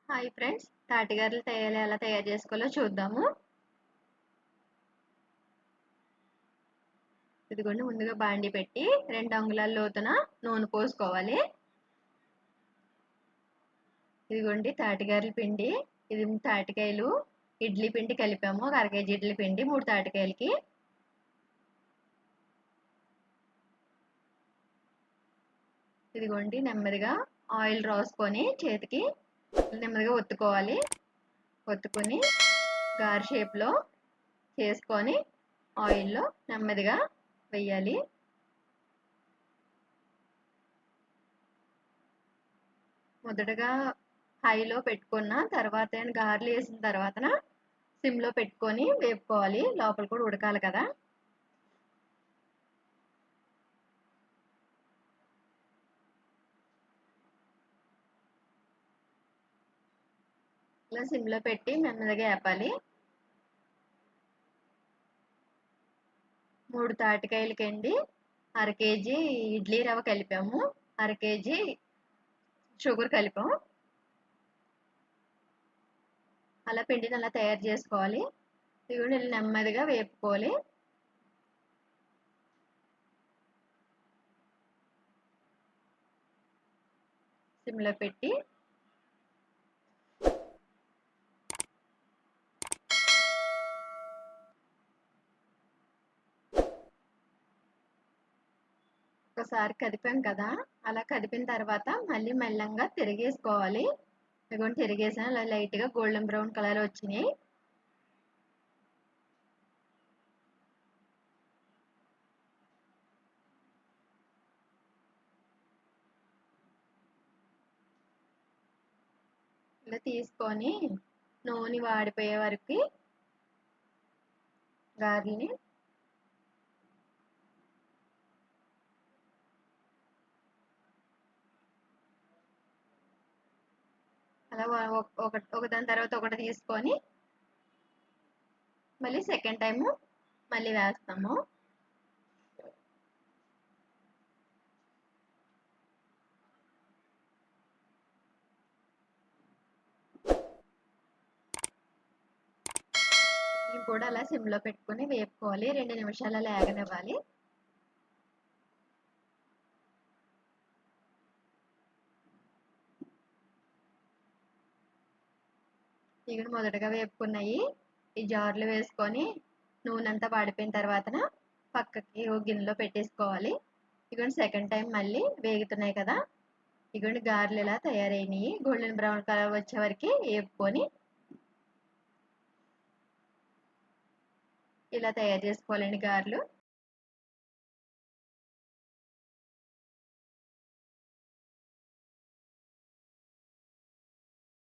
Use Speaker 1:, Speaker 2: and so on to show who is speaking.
Speaker 1: Hi friends, తాటిగారెలు ఎలా తయారు చేసుకోవాలో చూద్దాము. ఇదిగోండి, ముందుగా బాండి పెట్టి 2 అంగుళాల లోతున నూనె పోసుకోవాలి. ఇదిగోండి తాటిగారెల పిండి. ఇది తాటికాయలు, ఇడ్లీ పిండి కలిపాము. ఒక అర కేజీ ఇడ్లీ పిండి 3 తాటికాయలకి. ఇదిగోండి నెమ్మదిగా ఆయిల్ రాసుకొని చేతికి నెమ్మదిగా ఒత్తుకోవాలి. ఒత్తుకొని గారె షేప్లో చేసుకొని ఆయిల్లో నెమ్మదిగా వేయాలి. మొదటగా హైలో పెట్టుకున్న తర్వాత గారెలు వేసిన తర్వాత సిమ్లో పెట్టుకొని వేపుకోవాలి. లోపల కూడా ఉడకాలి కదా. ఇలా సిమ్లో పెట్టి నెమ్మదిగా వేపాలి. 3 తాటికాయలకండి అర కేజీ ఇడ్లీ రవ్వ కలిపాము, అర కేజీ షుగర్ కలిపాము. అలా పిండిని అలా తయారు చేసుకోవాలి. ఇవి కూడా నెమ్మదిగా వేపుకోవాలి. సిమ్లో పెట్టి ఒకసారి కదిపాం కదా, అలా కదిపిన తర్వాత మళ్ళీ మెల్లంగా తిరిగేసుకోవాలి. ఇదిగోండి తిరిగేసాను. అలా లైట్గా గోల్డెన్ బ్రౌన్ కలర్ వచ్చినాయి. ఇలా తీసుకొని నూనె వాడిపోయే వరకు గారెల్ని అలా ఒకదాని తర్వాత ఒకటి తీసుకొని మళ్ళీ సెకండ్ టైము మళ్ళీ వేస్తాము. ఇవి కూడా అలా సిమ్లో పెట్టుకొని వేపుకోవాలి. 2 నిమిషాలు అలా ఏగనివ్వాలి. ఇవి మొదటగా వేపుకున్నాయి ఈ జార్లో వేసుకొని నూనె అంతా వాడిపోయిన తర్వాత పక్కకి ఒక గిన్నెలో పెట్టేసుకోవాలి. ఇదిగోండి సెకండ్ టైం మళ్ళీ వేగుతున్నాయి కదా. ఇదిగోండి గారెలు ఇలా తయారైనవి. గోల్డెన్ బ్రౌన్ కలర్ వచ్చే వరకు వేపుకొని ఇలా తయారు చేసుకోవాలండి గారెలు.